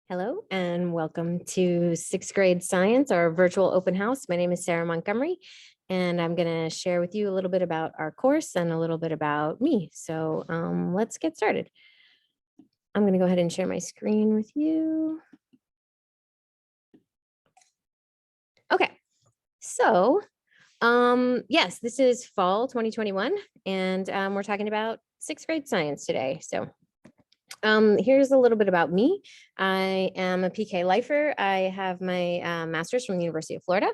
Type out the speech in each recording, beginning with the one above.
Hello and welcome to sixth grade science, our virtual open house. My name is Sarah Montgomery, and I'm going to share with you a little bit about our course and a little bit about me. So let's get started. I'm going to go ahead and share my screen with you. Okay, so yes, this is fall 2021, and we're talking about sixth grade science today. So here's a little bit about me. I am a PK lifer. I have my master's from the University of Florida.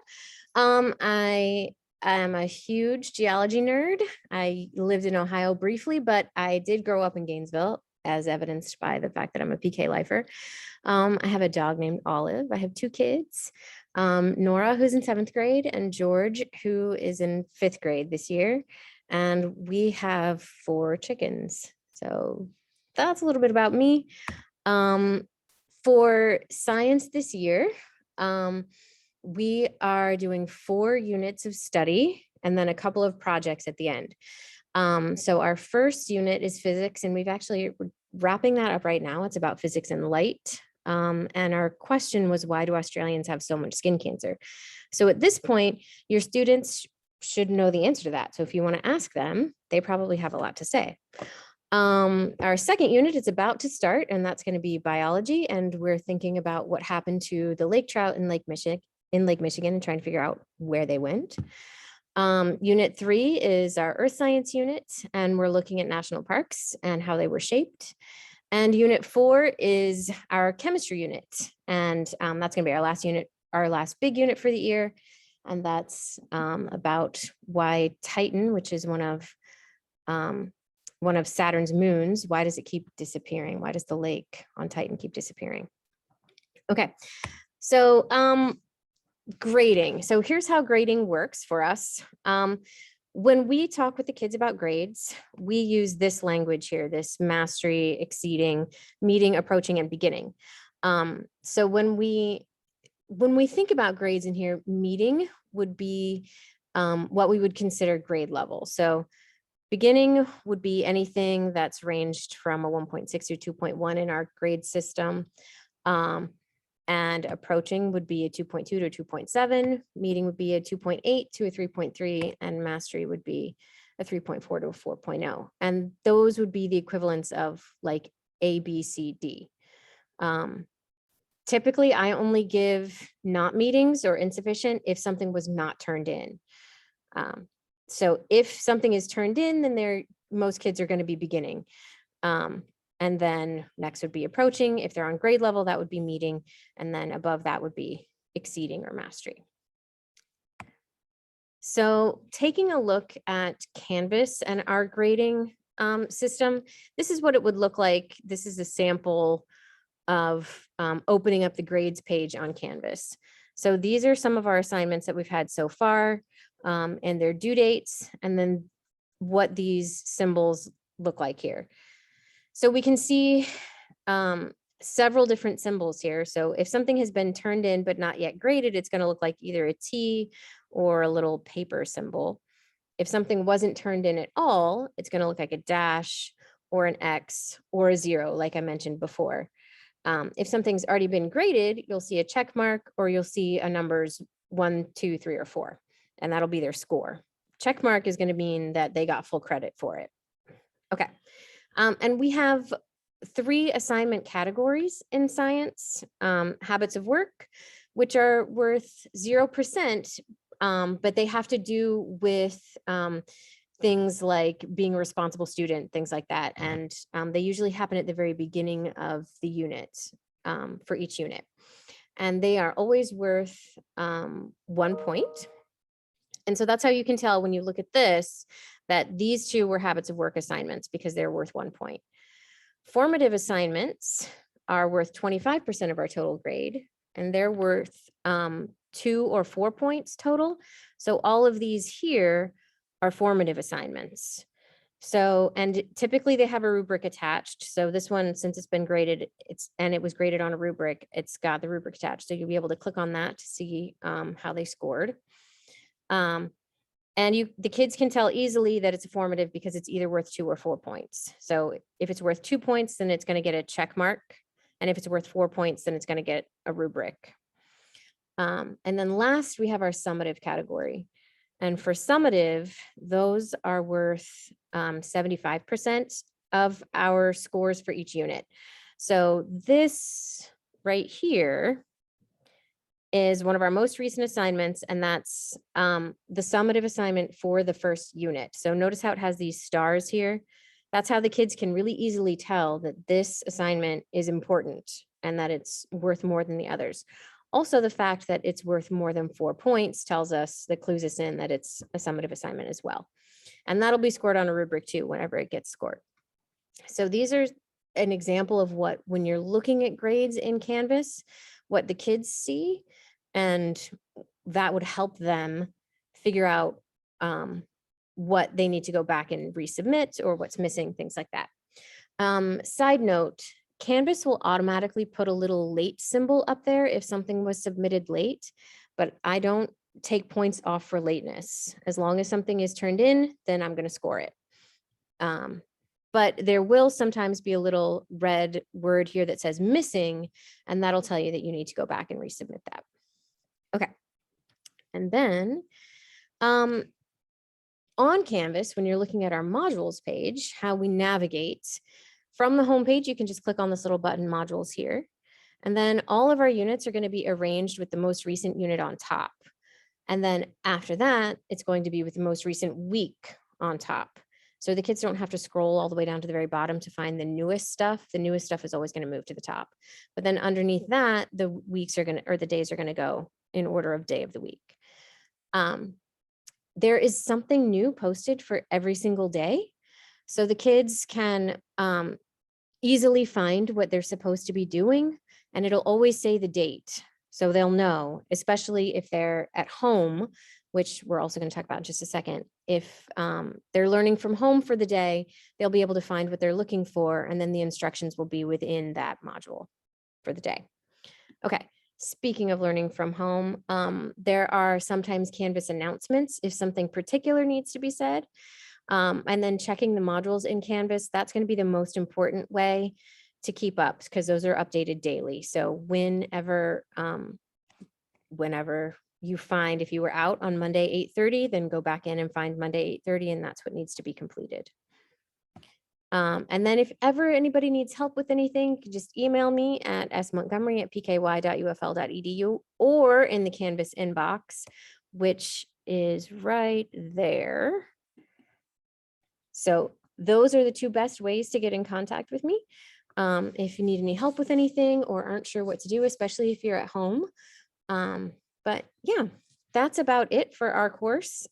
I am a huge geology nerd. I lived in Ohio briefly, but I did grow up in Gainesville, as evidenced by the fact that I'm a PK lifer. I have a dog named Olive. I have two kids, Nora, who's in seventh grade, and George, who is in fifth grade this year. And we have 4 chickens. So that's a little bit about me. For science this year, we are doing 4 units of study and then a couple of projects at the end. So our first unit is physics, and we're wrapping that up right now. It's about physics and light. And our question was, why do Australians have so much skin cancer? So at this point, your students should know the answer to that. So if you want to ask them, they probably have a lot to say. Our second unit is about to start, and that's going to be biology. And we're thinking about what happened to the lake trout in Lake Michigan and trying to figure out where they went. Unit 3 is our earth science unit, and we're looking at national parks and how they were shaped. And unit 4 is our chemistry unit. And that's going to be our last unit, our last big unit for the year. And that's about why Titan, which is one of Saturn's moons, why does it keep disappearing? Why does the lake on Titan keep disappearing? Okay, so grading. So here's how grading works for us. When we talk with the kids about grades, we use this language here, this mastery, exceeding, meeting, approaching, and beginning. So when we think about grades in here, meeting would be what we would consider grade level. So beginning would be anything that's ranged from a 1.6 to 2.1 in our grade system. And approaching would be a 2.2 to 2.7. Meeting would be a 2.8 to a 3.3. And mastery would be a 3.4 to a 4.0. And those would be the equivalents of like A, B, C, D. Typically, I only give not meetings or insufficient if something was not turned in. So if something is turned in, then most kids are going to be beginning. And then next would be approaching. If they're on grade level, that would be meeting. And then above that would be exceeding or mastery. So taking a look at Canvas and our grading system, this is what it would look like. This is a sample of opening up the grades page on Canvas. So these are some of our assignments that we've had so far, and their due dates, and then what these symbols look like here. So we can see several different symbols here. So if something has been turned in but not yet graded, it's going to look like either a T or a little paper symbol. If something wasn't turned in at all, it's going to look like a dash or an X or a 0, like I mentioned before. If something's already been graded, you'll see a check mark, or you'll see a numbers 1, 2, 3, or 4, and that'll be their score. Check mark is going to mean that they got full credit for it. Okay. And we have 3 assignment categories in science: habits of work, which are worth 0%, but they have to do with things like being a responsible student, things like that. And they usually happen at the very beginning of the unit for each unit. And they are always worth 1 point. And so that's how you can tell when you look at this, that these 2 were habits of work assignments because they're worth 1 point. Formative assignments are worth 25% of our total grade, and they're worth 2 or 4 points total. So all of these here are formative assignments. So, and typically they have a rubric attached. So this one, since it's been graded, it was graded on a rubric, it's got the rubric attached. So you'll be able to click on that to see how they scored. And the kids can tell easily that it's a formative because it's either worth 2 or 4 points. So if it's worth 2 points, then it's going to get a check mark. And if it's worth 4 points, then it's going to get a rubric. And then last, we have our summative category. And for summative, those are worth 75% of our scores for each unit. So this right here is one of our most recent assignments, and that's the summative assignment for the first unit. So notice how it has these stars here. That's how the kids can really easily tell that this assignment is important and that it's worth more than the others. Also, the fact that it's worth more than 4 points tells us, that clues us in that it's a summative assignment as well. And that'll be scored on a rubric too, whenever it gets scored. So these are an example of what, when you're looking at grades in Canvas, what the kids see, and that would help them figure out what they need to go back and resubmit or what's missing, things like that. Side note, Canvas will automatically put a little late symbol up there if something was submitted late, but I don't take points off for lateness. As long as something is turned in, then I'm going to score it. But there will sometimes be a little red word here that says missing, and that'll tell you that you need to go back and resubmit that. Okay. And then on Canvas, when you're looking at our modules page, how we navigate from the home page, you can just click on this little button, modules here. And then all of our units are going to be arranged with the most recent unit on top. And then after that, it's going to be with the most recent week on top. So the kids don't have to scroll all the way down to the very bottom to find the newest stuff. The newest stuff is always going to move to the top. But then underneath that, the weeks are going to, or the days are going to go in order of day of the week. There is something new posted for every single day. So the kids can easily find what they're supposed to be doing, and it'll always say the date. So they'll know, especially if they're at home, which we're also going to talk about in just a second. If they're learning from home for the day, they'll be able to find what they're looking for, and then the instructions will be within that module for the day. Okay. Speaking of learning from home, there are sometimes Canvas announcements if something particular needs to be said. And then checking the modules in Canvas, that's going to be the most important way to keep up, because those are updated daily. So whenever you find, if you were out on Monday 8:30, then go back in and find Monday 8:30, and that's what needs to be completed. And then if ever anybody needs help with anything, you can just email me at smontgomery@pky.ufl.edu or in the Canvas inbox, which is right there. So those are the two best ways to get in contact with me. If you need any help with anything or aren't sure what to do, especially if you're at home. But yeah, that's about it for our course.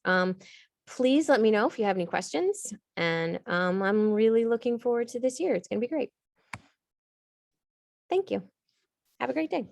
Please let me know if you have any questions, and I'm really looking forward to this year. It's going to be great. Thank you. Have a great day.